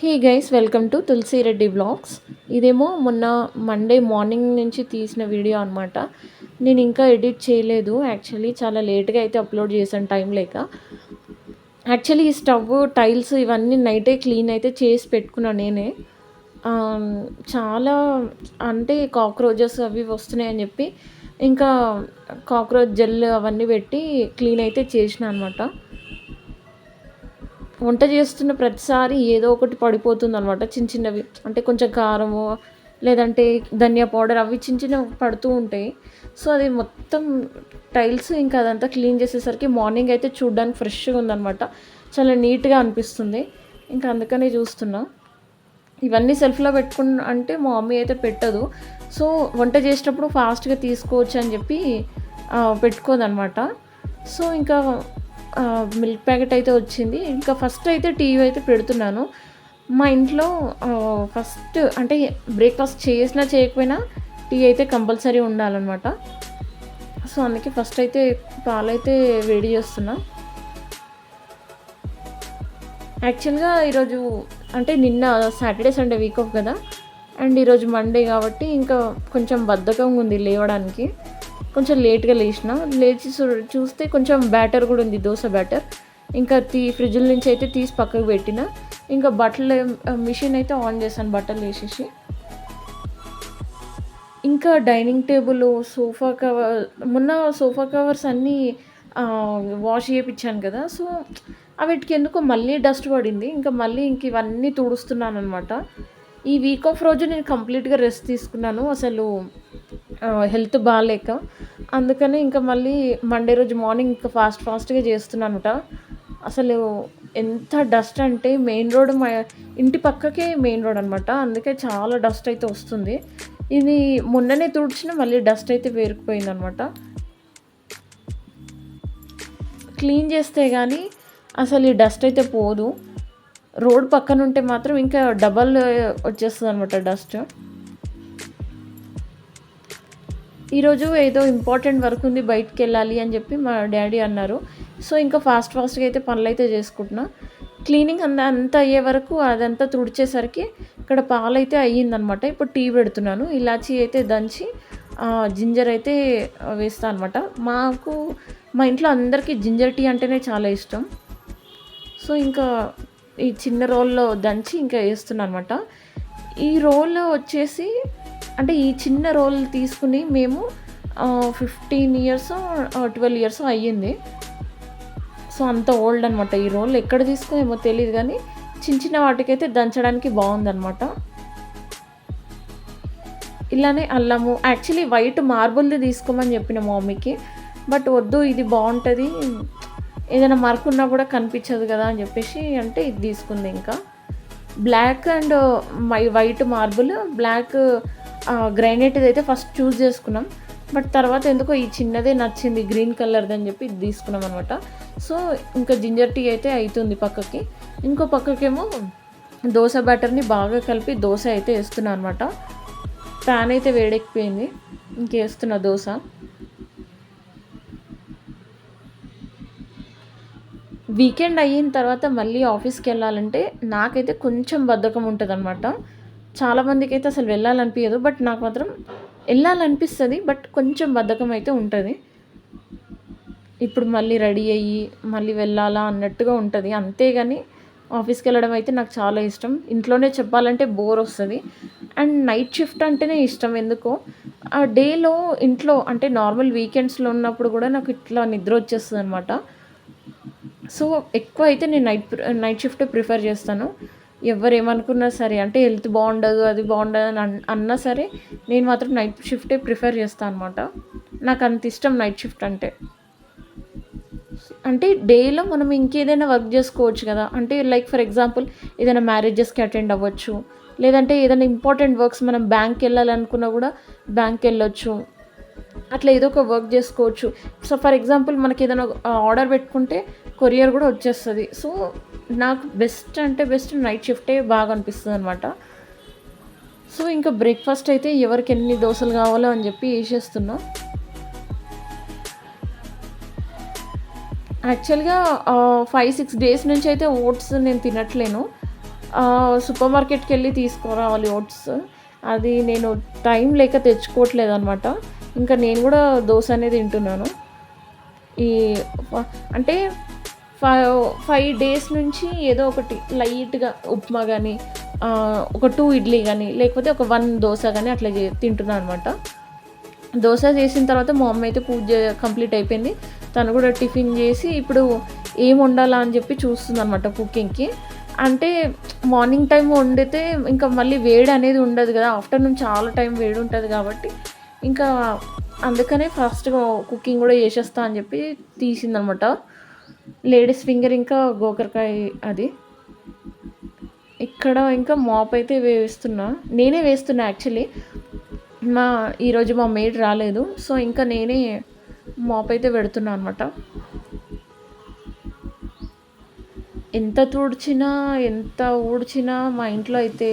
Hey guys, welcome to Tulasi Reddy blogs. ఇదేమో మొన్న Monday morning నుంచి తీసిన వీడియో అనమాట. నేను ఇంకా ఎడిట్ చేయలేదు. యాక్చువల్లీ చాలా లేట్గా అయితే అప్లోడ్ చేశాను టైం లేక. యాక్చువల్లీ ఈ స్టవ్, టైల్స్ ఇవన్నీ నైటే క్లీన్ అయితే చేసి పెట్టుకున్నాను నేనే. చాలా అంటే కాక్రోచెస్ అవి వస్తున్నాయని చెప్పి ఇంకా కాక్రోచ్ జెల్ అవన్నీ పెట్టి క్లీన్ అయితే చేసిన అనమాట. వంట చేస్తున్న ప్రతిసారి ఏదో ఒకటి పడిపోతుందనమాట. చిన్న చిన్నవి అంటే కొంచెం కారము, లేదంటే ధనియా పౌడర్ అవి చిన్న చిన్నవి పడుతూ ఉంటాయి. సో, అది మొత్తం టైల్స్ ఇంకా అదంతా క్లీన్ చేసేసరికి మార్నింగ్ అయితే చూడ్డానికి ఫ్రెష్‌గా ఉందనమాట. చాలా నీట్‌గా అనిపిస్తుంది. ఇంకా అందుకనే చూస్తున్నా. ఇవన్నీ సెల్ఫ్‌లో అంటే మా మమ్మీ అయితే పెట్టదు. సో, వంట చేసేటప్పుడు ఫాస్ట్‌గా తీసుకోవచ్చు అని చెప్పి పెట్టుకోదనమాట. సో, ఇంకా మిల్క్ ప్యాకెట్ అయితే వచ్చింది. ఇంకా ఫస్ట్ అయితే టీ అయితే పెడుతున్నాను. మా ఇంట్లో ఫస్ట్ అంటే బ్రేక్‌ఫాస్ట్ చేసినా చేయకపోయినా టీ అయితే కంపల్సరీ ఉండాలనమాట. సో, అందుకే ఫస్ట్ అయితే పాలైతే వేడి చేస్తున్నా. యాక్చువల్‌గా ఈరోజు అంటే నిన్న సాటర్డే, సండే వీక్ ఆఫ్ కదా! అండ్ ఈరోజు మండే కాబట్టి ఇంకా కొంచెం బద్ధకంగా ఉంది లేవడానికి. కొంచెం లేట్‌గా లేచిన. లేచి చూస్తే కొంచెం బ్యాటర్ కూడా ఉంది, దోస బ్యాటర్. ఇంకా ఫ్రిడ్జ్‌లో నుంచి అయితే తీసి పక్కకు పెట్టిన. ఇంకా బట్టలు మిషన్ అయితే ఆన్ చేశాను బట్టలు వేసేసి. ఇంకా డైనింగ్ టేబుల్, మొన్న సోఫా కవర్స్ అన్నీ వాష్ చేపిచ్చాను కదా! సో, అవిటికి ఎందుకో మళ్ళీ డస్ట్ పడింది. ఇంకా మళ్ళీ ఇవన్నీ తుడుస్తున్నాననమాట. ఈ వీక్ ఆఫ్ రోజు నేను కంప్లీట్‌గా రెస్ట్ తీసుకున్నాను. అసలు హెల్త్ బాలేక. అందుకని ఇంకా మళ్ళీ మండే రోజు మార్నింగ్ ఇంకా ఫాస్ట్‌గా చేస్తున్నానట. అసలు ఎంత డస్ట్ అంటే మెయిన్ రోడ్ మా ఇంటి పక్కకే మెయిన్ రోడ్ అనమాట. అందుకే చాలా డస్ట్ అయితే వస్తుంది. ఇది మొన్ననే తుడిచినా మళ్ళీ డస్ట్ అయితే పేరుకుపోయిందనమాట. క్లీన్ చేస్తే గానీ అసలు ఈ డస్ట్ అయితే పోదు. రోడ్ పక్కన ఉంటే మాత్రం ఇంకా డబల్ వచ్చేస్తదనమాట డస్ట్. ఈరోజు ఏదో ఇంపార్టెంట్ వర్క్ ఉంది, బయటికెళ్ళాలి అని చెప్పి మా డ్యాడీ అన్నారు. సో, ఇంకా ఫాస్ట్‌గా అయితే పనులైతే చేసుకుంటున్నా. క్లీనింగ్ అంతా అయ్యే వరకు అదంతా తుడిచేసరికి ఇక్కడ పాలైతే అయ్యిందనమాట. ఇప్పుడు టీ పెడుతున్నాను. ఇలాచీ అయితే దంచి జింజర్ అయితే వేస్తా అనమాట. మా ఇంట్లో అందరికీ జింజర్ టీ అంటేనే చాలా ఇష్టం. సో, ఇంకా ఈ చిన్న రోల్లో దంచి ఇంకా ఏస్తున్నా అనమాట. ఈ రోల్ వచ్చేసి అంటే ఈ చిన్న రోల్ తీసుకుని మేము 15 ఇయర్సో, 12 ఇయర్సో అయ్యింది. సో, అంత ఓల్డ్ అనమాట ఈ రోల్. ఎక్కడ తీసుకునేమో తెలీదు గానీ చిన్న వాటికైతే దంచడానికి బావుందనమాట. ఇలానే అల్లము యాక్చువల్లీ వైట్ మార్బుల్‌ది తీసుకోమని చెప్పిన మా మమ్మీకి. బట్ వద్దు, ఇది బావుంటది, ఏదైనా ఉన్నా కూడా కనిపించదు కదా అని చెప్పేసి అంటే ఇది తీసుకుంది. ఇంకా black and white marble, black గ్రైనైట్‌ది అయితే ఫస్ట్ చూస్ చేసుకున్నాం. బట్ తర్వాత ఎందుకో ఈ చిన్నదే నచ్చింది, గ్రీన్ కలర్‌ది అని చెప్పి ఇది తీసుకున్నాం అనమాట. సో, ఇంకా జింజర్ టీ అయితే అయితుంది పక్కకి. ఇంకో పక్కకేమో దోస బ్యాటర్‌ని బాగా కలిపి దోస అయితే ఏస్తున్నా అనమాట. ప్యాన్ అయితే వేడెక్కిపోయింది. ఇంకేస్తున్నా దోస. వీకెండ్ అయిన తర్వాత మళ్ళీ ఆఫీస్‌కెళ్ళాలంటే నాకైతే కొంచెం బద్ధకం ఉంటదనమాట. చాలామందికైతే అసలు వెళ్ళాలనిపియదు. బట్ నాకు మాత్రం ఎళ్ళాలనిపిస్తది. బట్ కొంచెం బద్ధకం అయితే ఉంటది. ఇప్పుడు మళ్ళీ రెడీ అయ్యి మళ్ళీ వెళ్ళాలా అన్నట్టుగా ఉంటది. అంతేగాని ఆఫీస్‌కెళ్ళడం అయితే నాకు చాలా ఇష్టం. ఇంట్లోనే చెప్పాలంటే బోర్ వస్తది. అండ్ నైట్ షిఫ్ట్ అంటేనే ఇష్టం ఎందుకో. ఆ డేలో ఇంట్లో అంటే నార్మల్ వీకెండ్స్‌లో ఉన్నప్పుడు కూడా నాకు ఇట్లా నిద్ర వచ్చేస్తదనమాట. సో, ఎక్కువ అయితే నేను నైట్ షిఫ్టే ప్రిఫర్ చేస్తాను. ఎవ్వరేమనుకున్నా సరే, అంటే హెల్త్ బాగుండదు, అది బాగుండదు అని అన్నా సరే, నేను మాత్రం నైట్ షిఫ్టే ప్రిఫర్ చేస్తా అనమాట. నాకు అంత ఇష్టం నైట్ షిఫ్ట్ అంటే. అంటే డేలో మనం ఇంకేదైనా వర్క్ చేసుకోవచ్చు కదా! అంటే లైక్ ఫర్ ఎగ్జాంపుల్ ఏదైనా మ్యారేజెస్‌కి అటెండ్ అవ్వచ్చు. లేదంటే ఏదైనా ఇంపార్టెంట్ వర్క్స్ మనం బ్యాంక్‌కెళ్ళాలనుకున్నా కూడా బ్యాంక్‌కెళ్ళొచ్చు. అట్లా ఏదో ఒక వర్క్ చేసుకోవచ్చు. సో, ఫర్ ఎగ్జాంపుల్ మనకేదైనా ఆర్డర్ పెట్టుకుంటే కొరియర్ కూడా వచ్చేస్తది. సో, నాకు బెస్ట్ అంటే బెస్ట్ నైట్ షిఫ్టే బాగా అనిపిస్తదనమాట. సో, ఇంకా బ్రేక్‌ఫాస్ట్ అయితే ఎవరికి ఎన్ని దోసలు కావాలో అని చెప్పి ఏసేస్తున్నా. యాక్చువల్‌గా 5, 6 డేస్ నుంచి అయితే ఓట్స్ నేను తినట్లేను. సూపర్ మార్కెట్‌కెళ్ళి తీసుకురావాలి ఓట్స్. అది నేను టైం లేక తెచ్చుకోవట్లేదనమాట. ఇంకా నేను గూడా దోస అనేది తింటున్నాను. ఈ ఫ అంటే 5 డేస్ నుంచి ఏదో ఒకటి లైట్‌గా ఉప్మా గానీ, ఒక 2 ఇడ్లీ గానీ, లేకపోతే ఒక 1 దోస గానీ అట్లా తింటున్నా అనమాట. దోస చేసిన తర్వాత మా మమ్మీ అయితే పూజ కంప్లీట్ అయిపోయింది. తను కూడా టిఫిన్ చేసి ఇప్పుడు ఏం వండాలా అని చెప్పి చూస్తుందనమాట కుకింగ్‌కి. అంటే మార్నింగ్ టైమ్ వండితే ఇంకా మళ్ళీ వేడి అనేది ఉండదు కదా! ఆఫ్టర్‌నూన్ చాలా టైం వేడి ఉంటది కాబట్టి ఇంకా అందుకనే ఫాస్ట్‌గా కుకింగ్ కూడా చేసేస్తా అని చెప్పి తీసిందనమాట. లేడీస్ ఫింగర్ ఇంకా గోకరకాయ అది. ఇక్కడ ఇంకా మాప్ అయితే వేస్తున్నా. నేనే వేస్తున్నా యాక్చువల్లీ. ఈరోజు మా మెయిడ్ రాలేదు. సో, ఇంకా నేనే మాప్ అయితే పెడుతున్నా అనమాట. ఎంత తుడిచినా, ఎంత ఊడ్చినా మా ఇంట్లో అయితే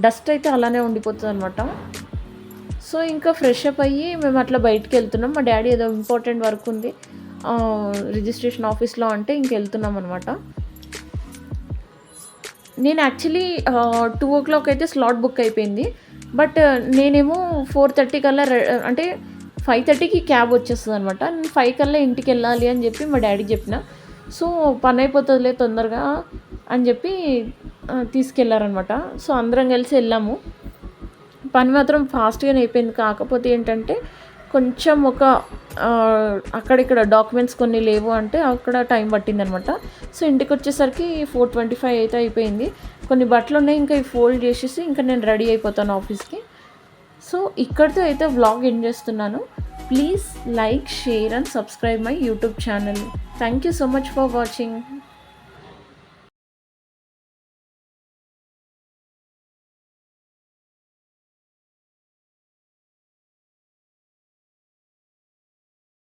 డస్ట్ అయితే అలానే ఉండిపోతదనమాట. సో, ఇంకా ఫ్రెష్ అప్ అయ్యి మేము అట్లా బయటికెళ్తున్నాం. మా డ్యాడీ ఏదో ఇంపార్టెంట్ వర్క్ ఉంది రిజిస్ట్రేషన్ ఆఫీస్‌లో అంటే ఇంకెళ్తున్నాం అనమాట. నేను యాక్చువల్లీ 2:00 అయితే స్లాట్ బుక్ అయిపోయింది. బట్ నేనేమో 4:30 కల్లా అంటే 5:30కి క్యాబ్ వచ్చేస్తదనమాట. నేను 5 కల్లా ఇంటికెళ్ళాలి అని చెప్పి మా డ్యాడీకి చెప్పిన. సో, పనైపోతదిలే తొందరగా అని చెప్పి తీసుకెళ్లారనమాట. సో, అందరం కలిసి ఎళ్ళాము. పని మాత్రం ఫాస్ట్‌గానే అయిపోయింది. కాకపోతే ఏంటంటే కొంచెం ఒక అక్కడిక్కడ డాక్యుమెంట్స్ కొన్ని లేవు అంటే అక్కడ టైం పట్టిందనమాట. సో, ఇంటికొచ్చేసరికి 4:25 అయితే అయిపోయింది. కొన్ని బట్టలున్నాయి. ఇంకా ఇవి ఫోల్డ్ చేసేసి ఇంకా నేను రెడీ అయిపోతాను ఆఫీస్‌కి. సో, ఇక్కడితో అయితే వ్లాగ్ ఎండ్ చేస్తున్నాను. Please like, share and subscribe my YouTube channel. Thank you so much for watching.